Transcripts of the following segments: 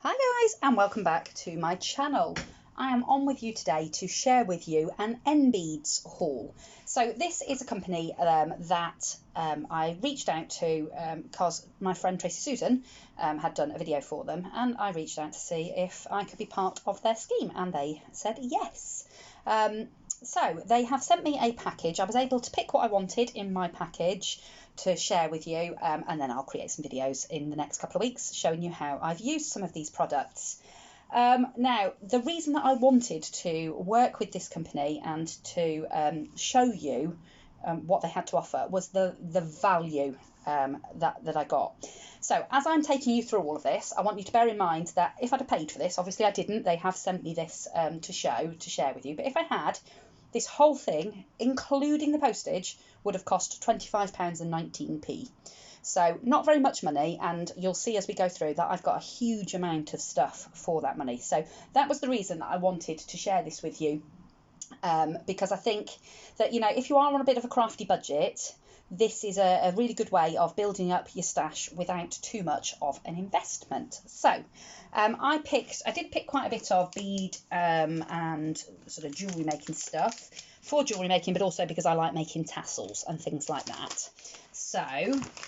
Hi guys, and welcome back to my channel. I am on with you today to share with you an Nbeads haul. So this is a company that I reached out to because my friend Tracy Susan had done a video for them, and I reached out to see if I could be part of their scheme, and they said yes. So they have sent me a package. I was able to pick what I wanted in my package to share with you, and then I'll create some videos in the next couple of weeks showing you how I've used some of these products. Now, the reason that I wanted to work with this company and to show you what they had to offer was the value that I got. So as I'm taking you through all of this, I want you to bear in mind that if I'd have paid for this, obviously I didn't, they have sent me this to share with you, but if I had, this whole thing, including the postage, would have cost £25.19. So not very much money, and you'll see as we go through that I've got a huge amount of stuff for that money. So that was the reason that I wanted to share this with you, because I think that, you know, if you are on a bit of a crafty budget, this is a really good way of building up your stash without too much of an investment. So I did pick quite a bit of bead and sort of jewellery making stuff for jewellery making, but also because I like making tassels and things like that. So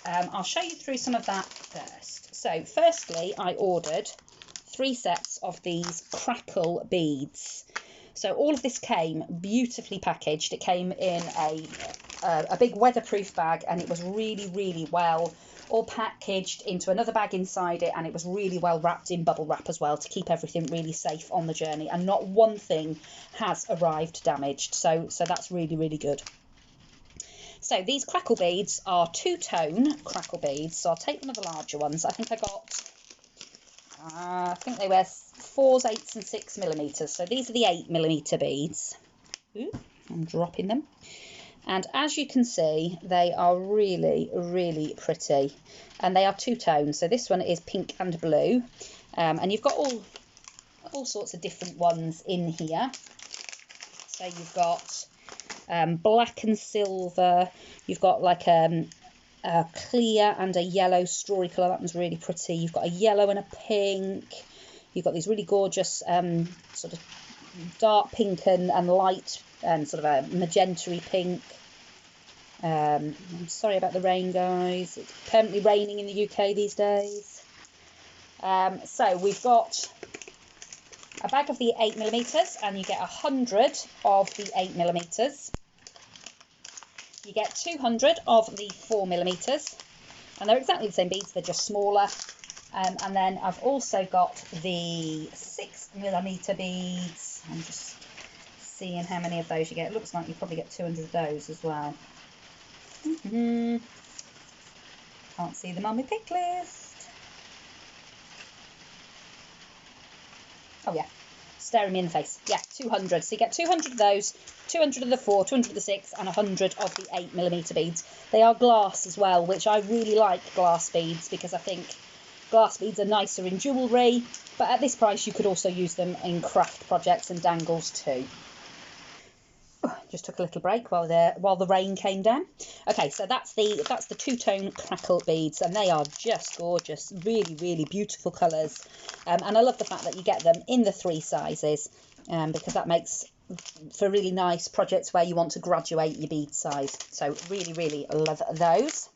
I'll show you through some of that first. So firstly, I ordered 3 sets of these Crackle Beads. So all of this came beautifully packaged. It came in a big weatherproof bag, and it was really well all packaged into another bag inside it, and it was really well wrapped in bubble wrap as well to keep everything really safe on the journey, and not one thing has arrived damaged. So that's really good. So these Crackle Beads are 2-tone Crackle Beads, so I'll take one of the larger ones. I think I got, I think they were 4s, 8s and 6mm. So these are the 8mm beads. Ooh, I'm dropping them. And as you can see, they are really pretty, and they are 2-tone. So this one is pink and blue, and you've got all sorts of different ones in here. So you've got black and silver. You've got like a clear and a yellow strawy colour. That one's really pretty. You've got a yellow and a pink. You've got these really gorgeous sort of dark pink and light and sort of a magenta-y pink. I'm sorry about the rain, guys. It's permanently raining in the UK these days. So we've got a bag of the 8mm, and you get 100 of the 8mm. You get 200 of the 4mm, and they're exactly the same beads, they're just smaller. And then I've also got the 6mm beads. I'm just seeing how many of those you get. It looks like you probably get 200 of those as well. Can't see them on my pick list. Oh yeah, staring me in the face. Yeah, 200. So you get 200 of those, 200 of the 4, 200 of the 6, and 100 of the 8mm beads. They are glass as well, which I really like glass beads, because I think glass beads are nicer in jewellery, but at this price you could also use them in craft projects and dangles too. Just took a little break while the rain came down. Okay, so that's the 2-tone Crackle Beads, and they are just gorgeous, really beautiful colours, and I love the fact that you get them in the 3 sizes, because that makes for really nice projects where you want to graduate your bead size. So really love those.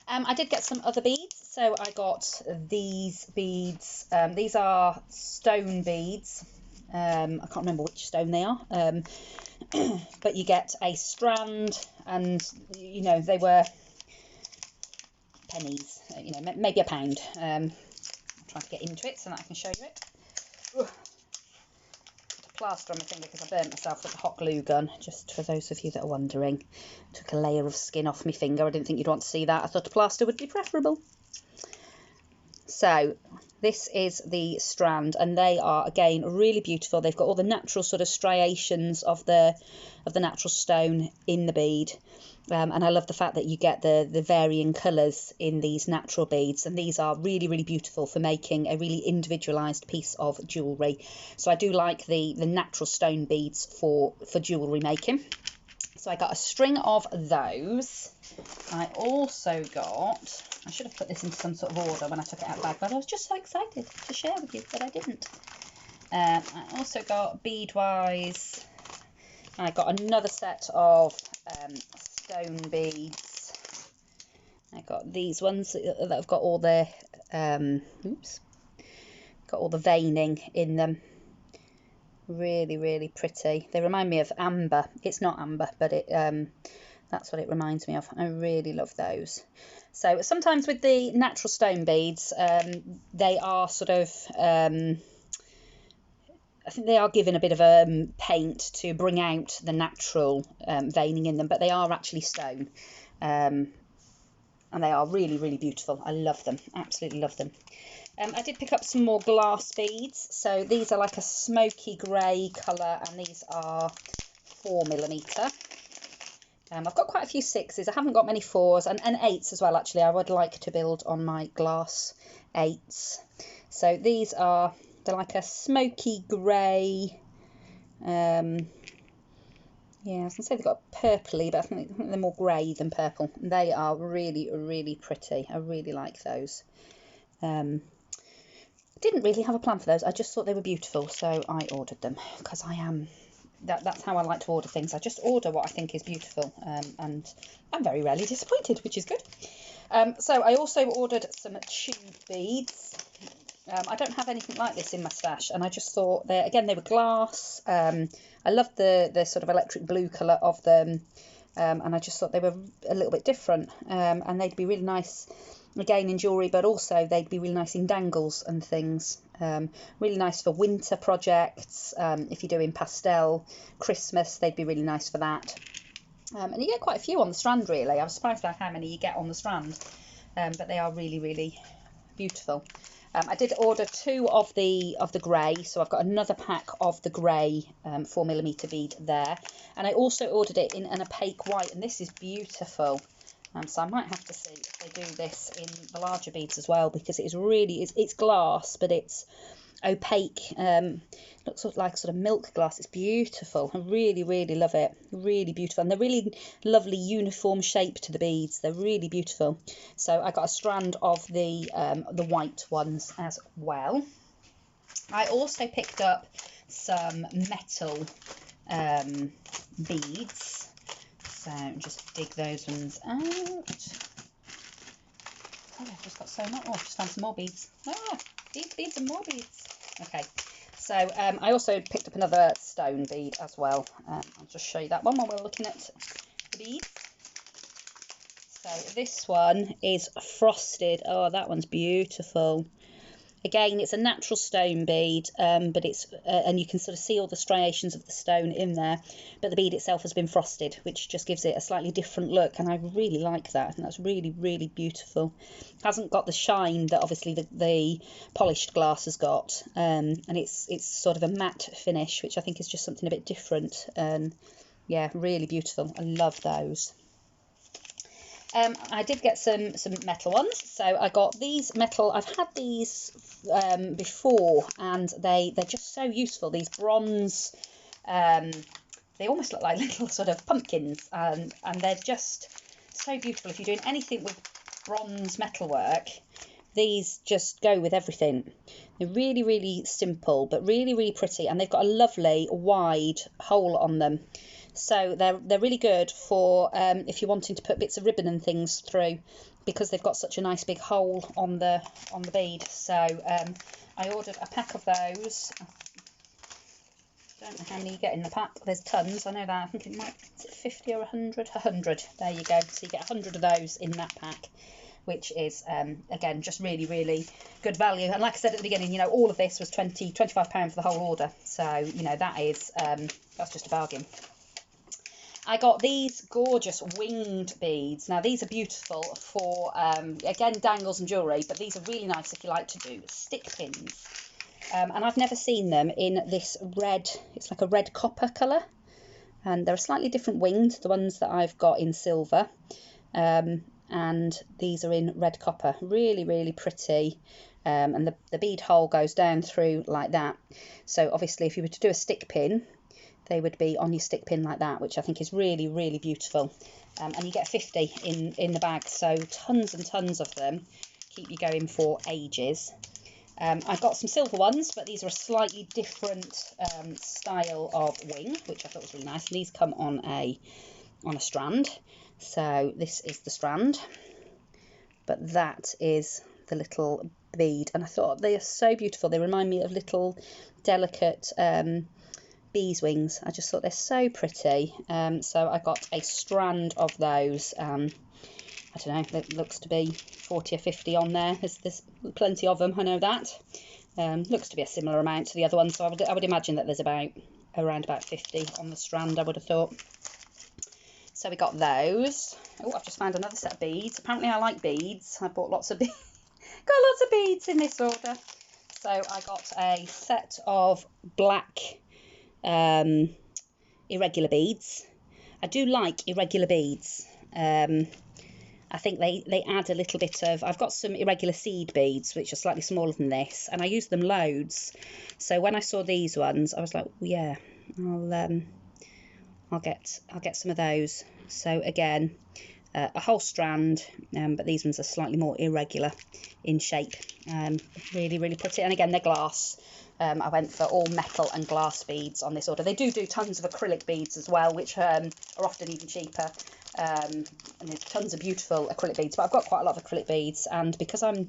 I did get some other beads. So I got these beads. These are stone beads. I can't remember which stone they are, but you get a strand, and you know, they were pennies, you know, maybe a pound. I'll try to get into it so that I can show you it. Put a plaster on my finger because I burnt myself with the hot glue gun, just for those of you that are wondering. Took a layer of skin off my finger. I didn't think you'd want to see that. I thought a plaster would be preferable. So this is the strand, and they are again really beautiful. They've got all the natural sort of striations of the natural stone in the bead, and I love the fact that you get the varying colours in these natural beads, and these are really beautiful for making a really individualised piece of jewellery. So I do like the natural stone beads for jewellery making. So I got a string of those. I also got, I should have put this into some sort of order when I took it out of the bag, but I was just so excited to share with you that I didn't. I also got beadwise. I got another set of stone beads. I got these ones that have got all the got all the veining in them. Really, really pretty. They remind me of amber. It's not amber, but it that's what it reminds me of. I really love those. So sometimes with the natural stone beads, they are sort of, I think they are given a bit of paint to bring out the natural veining in them, but they are actually stone. And they are really, really beautiful. I love them. Absolutely love them. I did pick up some more glass beads. So these are like a smoky grey colour, and these are 4mm. I've got quite a few 6s. I haven't got many 4s and 8s as well, actually. I would like to build on my glass 8s. So these are, they're like a smoky grey. Yeah, I was going to say they've got purpley, but I think they're more grey than purple. They are really, really pretty. I really like those. Didn't really have a plan for those. I just thought they were beautiful, so I ordered them because I am. That's how I like to order things. I just order what I think is beautiful, and I'm very rarely disappointed, which is good. So I also ordered some tube beads. I don't have anything like this in my stash, and I just thought they were glass. I loved the sort of electric blue colour of them, and I just thought they were a little bit different, and they'd be really nice again in jewellery, but also they'd be really nice in dangles and things. Really nice for winter projects. If you're doing pastel, Christmas, they'd be really nice for that. And you get quite a few on the strand, really. I was surprised by how many you get on the strand, but they are really, really beautiful. I did order 2 of the grey, so I've got another pack of the grey 4mm bead there, and I also ordered it in an opaque white, and this is beautiful. So I might have to see if they do this in the larger beads as well, because it is really, it's glass, but it's opaque. Looks like sort of milk glass. It's beautiful. I really, really love it. Really beautiful. And they're really lovely uniform shape to the beads. They're really beautiful. So I got a strand of the white ones as well. I also picked up some metal beads. So just dig those ones out. Oh, I've just got so much. Oh, I've just found some more beads. Ah, beads and more beads. Okay, so I also picked up another stone bead as well. I'll just show you that one while we're looking at the beads. So this one is frosted. Oh, that one's beautiful. Again, it's a natural stone bead, but it's and you can sort of see all the striations of the stone in there, but the bead itself has been frosted, which just gives it a slightly different look, and I really like that. I think that's really, really beautiful. It hasn't got the shine that obviously the polished glass has got, and it's sort of a matte finish, which I think is just something a bit different. And yeah, really beautiful. I love those. I did get some metal ones. So I got these metal. I've had these before, and they're just so useful. These bronze, they almost look like little sort of pumpkins, and they're just so beautiful. If you're doing anything with bronze metalwork, these just go with everything. They're really, really simple, but really, really pretty, and they've got a lovely wide hole on them. So they're really good for if you're wanting to put bits of ribbon and things through, because they've got such a nice big hole on the bead. So I ordered a pack of those. I don't know how many you get in the pack. There's tons. I know that. I think it might, is it 50 or 100? 100. There you go. So you get 100 of those in that pack, which is again just really, really good value. And like I said at the beginning, you know, all of this was £25 for the whole order. So you know, that is that's just a bargain. I got these gorgeous winged beads. Now these are beautiful for, again, dangles and jewellery, but these are really nice if you like to do stick pins. And I've never seen them in this red, it's like a red copper colour. And they're a slightly different winged, the ones that I've got in silver. And these are in red copper. Really, really pretty. And the bead hole goes down through like that. So obviously if you were to do a stick pin, they would be on your stick pin like that, which I think is really, really beautiful. And you get 50 in the bag, so tons and tons of them, keep you going for ages. I got some silver ones, but these are a slightly different style of wing, which I thought was really nice. And these come on a strand, so this is the strand, but that is the little bead, and I thought they are so beautiful. They remind me of little delicate bees wings. I just thought they're so pretty. So I got a strand of those. I don't know, it looks to be 40 or 50 on there. There's plenty of them, I know that. Looks to be a similar amount to the other one, so I would imagine that there's around about 50 on the strand, I would have thought. So we got those. Oh, I've just found another set of beads. Apparently I like beads. I bought lots of beads. Got lots of beads in this order. So I got a set of black irregular beads. I do like irregular beads. I think they add a little bit of... I've got some irregular seed beads, which are slightly smaller than this, and I use them loads. So when I saw these ones, I was like, well, yeah, I'll get some of those. So again, a whole strand, but these ones are slightly more irregular in shape. Really, really pretty. And again, they're glass. I went for all metal and glass beads on this order. They do tons of acrylic beads as well, which are often even cheaper. And there's tons of beautiful acrylic beads, but I've got quite a lot of acrylic beads, and because I'm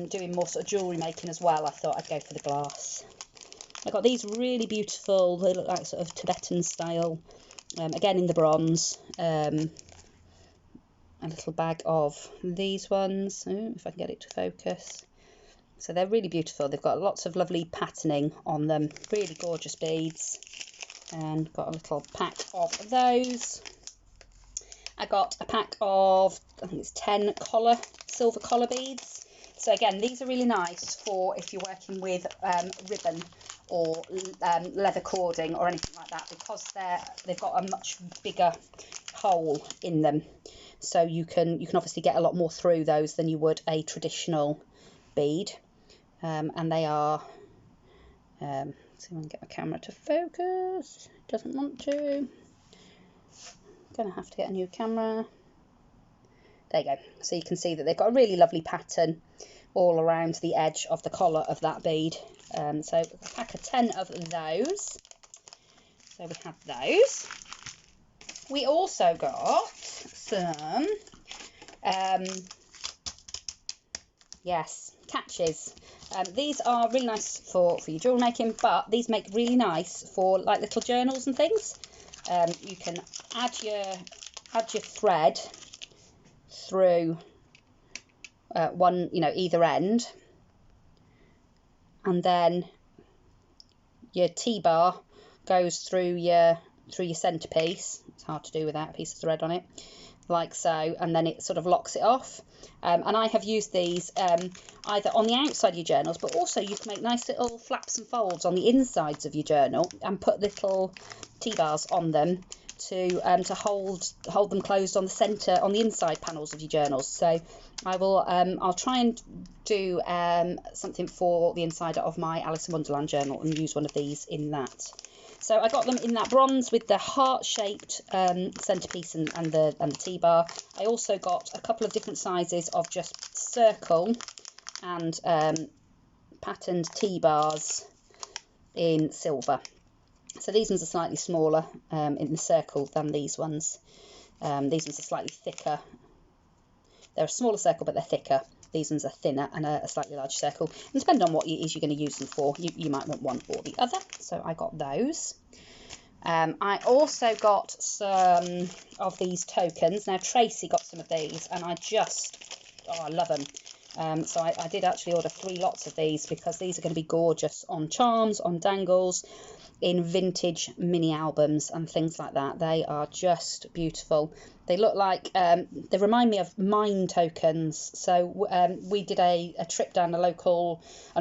doing more sort of jewellery making as well, I thought I'd go for the glass. I got these really beautiful, they look like sort of Tibetan style, again in the bronze. A little bag of these ones, if I can get it to focus. So they're really beautiful. They've got lots of lovely patterning on them, really gorgeous beads, and got a little pack of those. I got a pack of, I think it's 10 silver collar beads. So again, these are really nice for if you're working with ribbon or leather cording or anything like that, because they've got a much bigger hole in them. So you can obviously get a lot more through those than you would a traditional bead. And they are, let's see if I can get my camera to focus. It doesn't want to. Gonna have to get a new camera. There you go. So you can see that they've got a really lovely pattern all around the edge of the collar of that bead. So a pack of 10 of those. So we have those. We also got some catches. These are really nice for your jewelry making, but these make really nice for like little journals and things. You can add your thread through one, either end, and then your T-bar goes through your centerpiece. It's hard to do without a piece of thread on it, like so, and then it sort of locks it off. And I have used these either on the outside of your journals, but also you can make nice little flaps and folds on the insides of your journal and put little T-bars on them to hold them closed on the inside panels of your journals. So I'll try and do something for the inside of my Alice in Wonderland journal and use one of these in that. So I got them in that bronze with the heart-shaped centerpiece and the T-bar. I also got a couple of different sizes of just circle and patterned T-bars in silver. So these ones are slightly smaller in the circle than these ones. These ones are slightly thicker. They're a smaller circle, but they're thicker. These ones are thinner and a slightly larger circle. And depending on what it is you're going to use them for, you might want one or the other. So I got those. I also got some of these tokens. Now Tracy got some of these, and I love them. So I did actually order 3 lots of these because these are going to be gorgeous on charms, on dangles, in vintage mini albums and things like that. They are just beautiful. They look like, they remind me of mine tokens. So we did a trip down an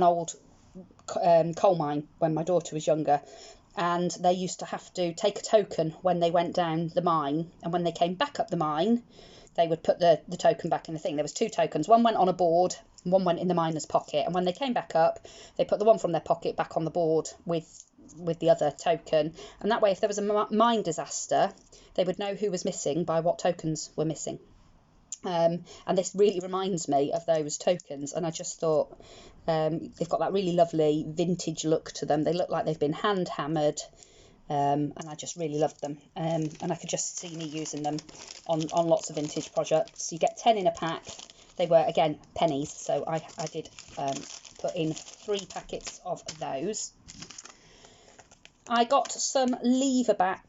old coal mine when my daughter was younger, and they used to have to take a token when they went down the mine, and when they came back up the mine they would put the token back in the thing. There was 2 tokens, one went on a board and one went in the miner's pocket, and when they came back up they put the one from their pocket back on the board with with the other token, and that way if there was a mine disaster, they would know who was missing by what tokens were missing. And this really reminds me of those tokens, and I just thought they've got that really lovely vintage look to them. They look like they've been hand hammered, and I just really loved them, and I could just see me using them on lots of vintage projects. You get 10 in a pack. They were, again, pennies, so I did put in 3 packets of those. I got some lever back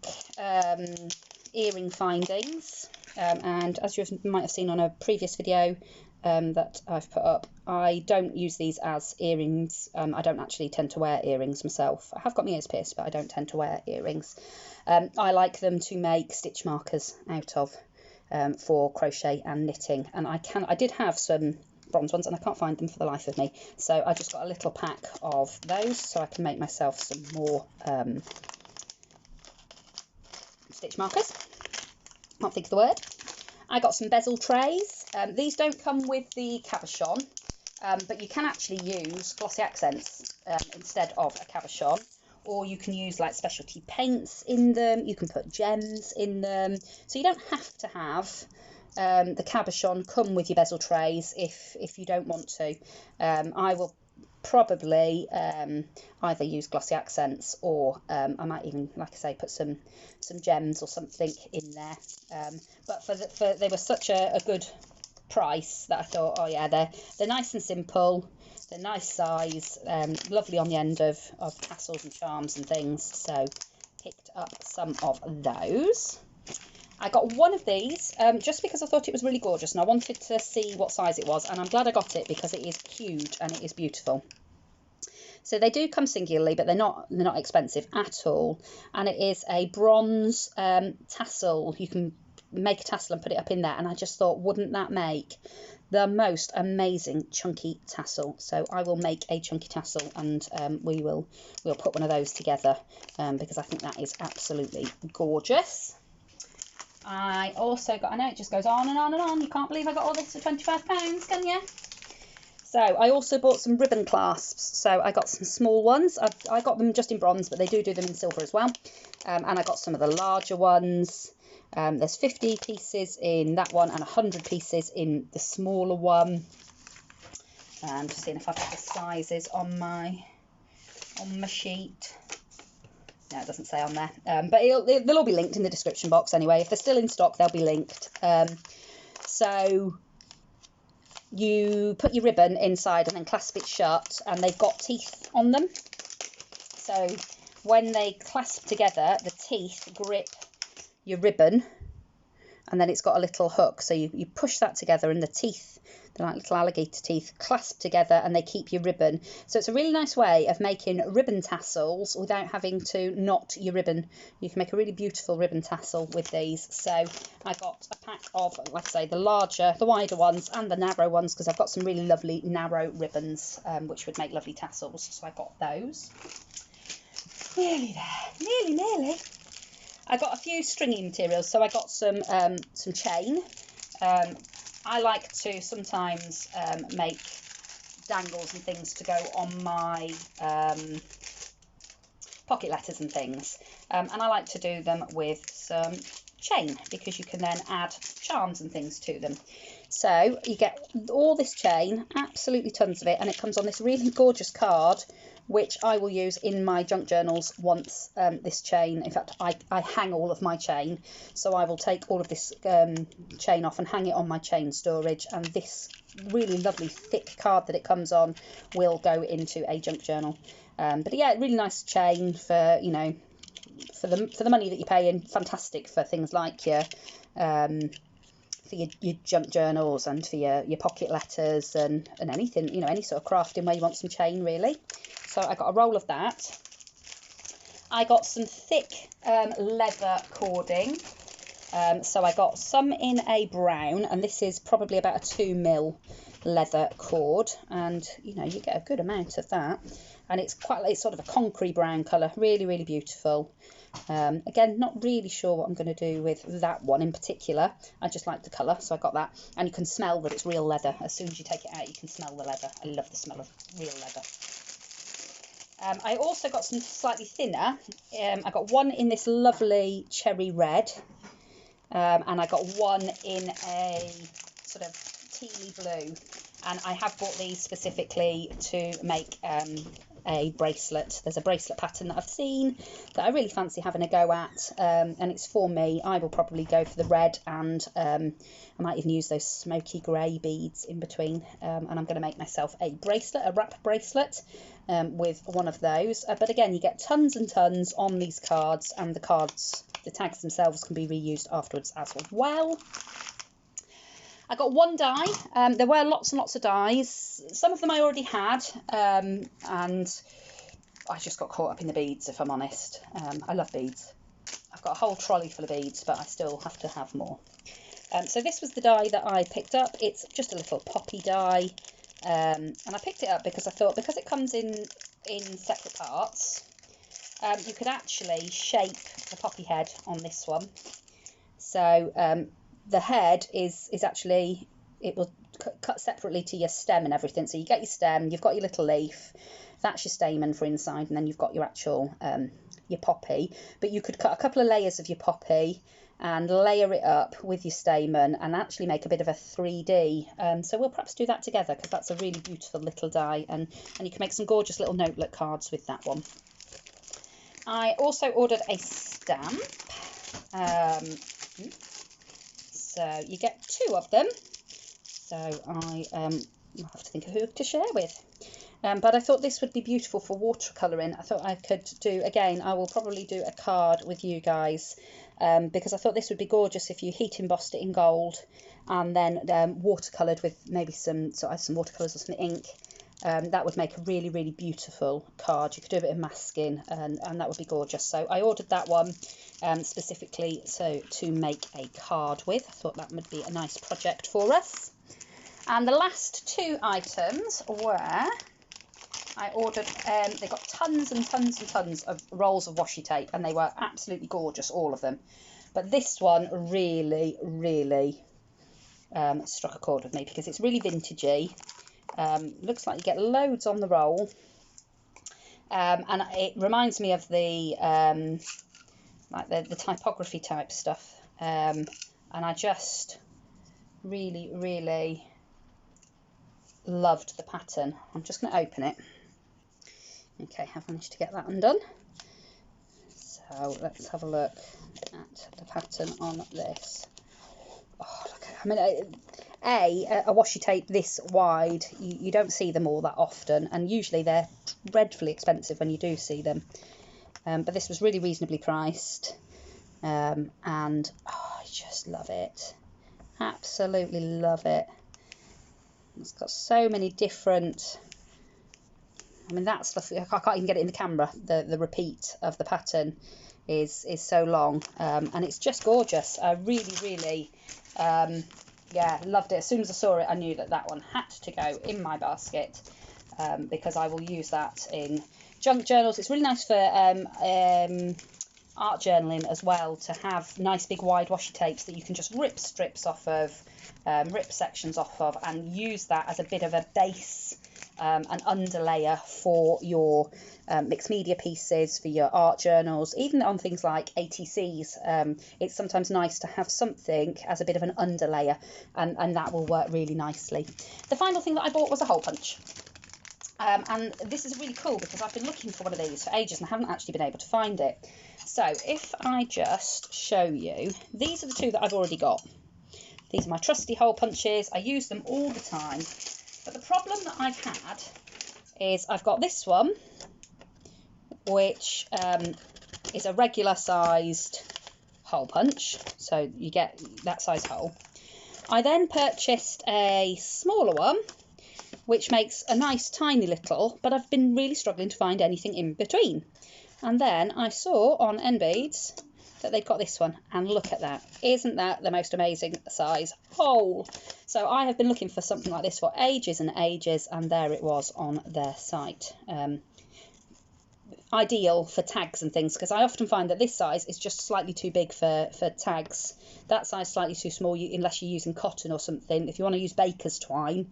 earring findings, and as you might have seen on a previous video that I've put up, I don't use these as earrings. I don't actually tend to wear earrings myself. I have got my ears pierced, but I don't tend to wear earrings. I like them to make stitch markers out of for crochet and knitting, and I did have some bronze ones and I can't find them for the life of me, so I just got a little pack of those so I can make myself some more stitch markers. Can't think of the word. I got some bezel trays. These don't come with the cabochon, but you can actually use glossy accents instead of a cabochon, or you can use like specialty paints in them. You can put gems in them, so you don't have to have the cabochon come with your bezel trays if you don't want to. I will probably either use glossy accents, or I might even, like I say, put some gems or something in there. But they were such a good price that I thought, oh yeah, they're nice and simple, they're nice size, lovely on the end of tassels and charms and things, so picked up some of those. I got one of these just because I thought it was really gorgeous and I wanted to see what size it was, and I'm glad I got it because it is huge and it is beautiful. So they do come singularly, but they're not expensive at all, and it is a bronze tassel. You can make a tassel and put it up in there, and I just thought, wouldn't that make the most amazing chunky tassel? So I will make a chunky tassel, and we'll put one of those together because I think that is absolutely gorgeous. I also got, I know it just goes on and on and on, you can't believe I got all this for £25, can you? So I also bought some ribbon clasps. So I got some small ones. I got them just in bronze, but they do them in silver as well. And I got some of the larger ones. There's 50 pieces in that one and 100 pieces in the smaller one. And just seeing if I've got the sizes on my sheet. No, it doesn't say on there, but they'll all be linked in the description box anyway. If they're still in stock, they'll be linked. So you put your ribbon inside and then clasp it shut, and they've got teeth on them. So when they clasp together, the teeth grip your ribbon, and then it's got a little hook. So you push that together, and the teeth, they're like little alligator teeth, clasp together and they keep your ribbon. So it's a really nice way of making ribbon tassels without having to knot your ribbon. You can make a really beautiful ribbon tassel with these. So I got a pack of, like I say, the wider ones and the narrow ones, because I've got some really lovely narrow ribbons which would make lovely tassels. So I got those. Nearly there, nearly. I got a few stringy materials. So I got some chain. I like to sometimes make dangles and things to go on my pocket letters and things, and I like to do them with some chain because you can then add charms and things to them. So you get all this chain, absolutely tons of it, and it comes on this really gorgeous card, which I will use in my junk journals once this chain, in fact I hang all of my chain, so I will take all of this chain off and hang it on my chain storage, and this really lovely thick card that it comes on will go into a junk journal. But yeah, really nice chain for, you know, for the money that you're paying. Fantastic for things like your junk journals and for your pocket letters and anything, you know, any sort of crafting where you want some chain really. So I got a roll of that. I got some thick leather cording. So I got some in a brown, and this is probably about a 2mm leather cord, and you know, you get a good amount of that, and it's sort of a concrete brown colour, really beautiful. Again, not really sure what I'm going to do with that one in particular. I just like the colour, so I got that, and you can smell that it's real leather. As soon as you take it out, you can smell the leather. I love the smell of real leather. I also got some slightly thinner. I got one in this lovely cherry red, and I got one in a sort of tealy blue. And I have bought these specifically to make a bracelet. There's a bracelet pattern that I've seen that I really fancy having a go at, and it's for me. I will probably go for the red, and I might even use those smoky grey beads in between, and I'm going to make myself a bracelet, a wrap bracelet with one of those. But again, you get tons and tons on these cards, and the cards, the tags themselves can be reused afterwards as well. I got one die. There were lots and lots of dies. Some of them I already had, and I just got caught up in the beads, if I'm honest. I love beads. I've got a whole trolley full of beads, but I still have to have more. So this was the die that I picked up. It's just a little poppy die, and I picked it up because I thought, because it comes in separate parts, you could actually shape the poppy head on this one. So the head is actually, it will cut separately to your stem and everything. So you get your stem, you've got your little leaf, that's your stamen for inside, and then you've got your actual your poppy. But you could cut a couple of layers of your poppy and layer it up with your stamen and actually make a bit of a 3D. So we'll perhaps do that together, because that's a really beautiful little die, and you can make some gorgeous little notelet cards with that one. I also ordered a stamp. So you get 2 of them. So I have to think of who to share with. But I thought this would be beautiful for watercolouring. I thought I could do, again, I will probably do a card with you guys, because I thought this would be gorgeous if you heat embossed it in gold and then watercoloured with maybe some watercolours or some ink. That would make a really, really beautiful card. You could do a bit of masking, and that would be gorgeous. So I ordered that one specifically to make a card with. I thought that would be a nice project for us. And the last 2 items were, I ordered, they got tons and tons and tons of rolls of washi tape, and they were absolutely gorgeous, all of them. But this one really, really struck a chord with me, because it's really vintagey. Looks like you get loads on the roll, and it reminds me of the like the typography type stuff, and I just really, really loved the pattern. I'm just going to open it. Okay, I've managed to get that undone. So let's have a look at the pattern on this. Oh, look at it. I mean, a washi tape this wide, you don't see them all that often, and usually they're dreadfully expensive when you do see them. But this was really reasonably priced, and I just love it. Absolutely love it. It's got so many different, I mean, that's the, I can't even get it in the camera. The repeat of the pattern is so long, and it's just gorgeous. I really, really, yeah, loved it. As soon as I saw it, I knew that one had to go in my basket, because I will use that in junk journals. It's really nice for art journaling as well, to have nice big wide washi tapes that you can just rip strips off of, rip sections off of, and use that as a bit of a base, an underlayer for your mixed media pieces, for your art journals, even on things like ATCs. It's sometimes nice to have something as a bit of an underlayer, and that will work really nicely. The final thing that I bought was a hole punch. And this is really cool, because I've been looking for one of these for ages and I haven't actually been able to find it. So if I just show you, these are the 2 that I've already got. These are my trusty hole punches. I use them all the time. But the problem that I've had is I've got this one, which is a regular sized hole punch. So you get that size hole. I then purchased a smaller one, which makes a nice tiny little, but I've been really struggling to find anything in between. And then I saw on Nbeads that they'd got this one, and look at that. Isn't that the most amazing size hole? So I have been looking for something like this for ages and ages, and there it was on their site. Ideal for tags and things, because I often find that this size is just slightly too big for tags. That size slightly too small, unless you're using cotton or something. If you want to use baker's twine,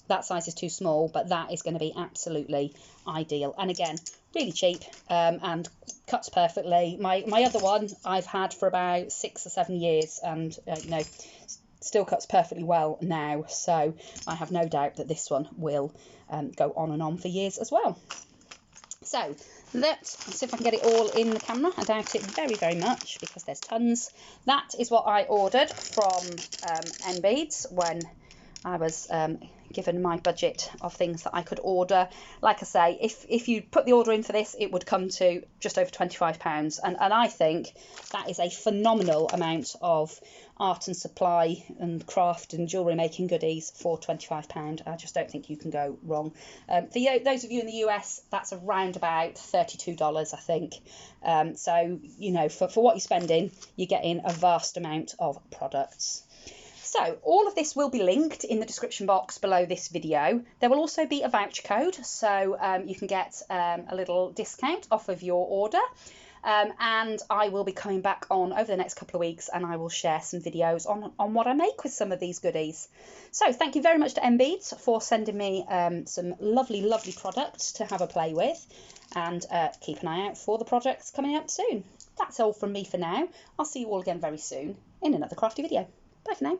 that size is too small, but that is going to be absolutely ideal. And again, really cheap, and cuts perfectly. My other one I've had for about 6 or 7 years, and you know, still cuts perfectly well now. So I have no doubt that this one will go on and on for years as well. So let's see if I can get it all in the camera. I doubt it very, very much because there's tons. That is what I ordered from Nbeads when I was given my budget of things that I could order. Like I say, if you put the order in for this, it would come to just over £25, and I think that is a phenomenal amount of art and supply and craft and jewellery making goodies for £25. I just don't think you can go wrong. For those of you in the US, that's around about $32, I think. So, you know, for what you're spending, you're getting a vast amount of products. So all of this will be linked in the description box below this video. There will also be a voucher code, so you can get a little discount off of your order. And I will be coming back on over the next couple of weeks, and I will share some videos on what I make with some of these goodies. So thank you very much to Nbeads for sending me some lovely, lovely products to have a play with, and keep an eye out for the projects coming out soon. That's all from me for now. I'll see you all again very soon in another crafty video. Bye for now.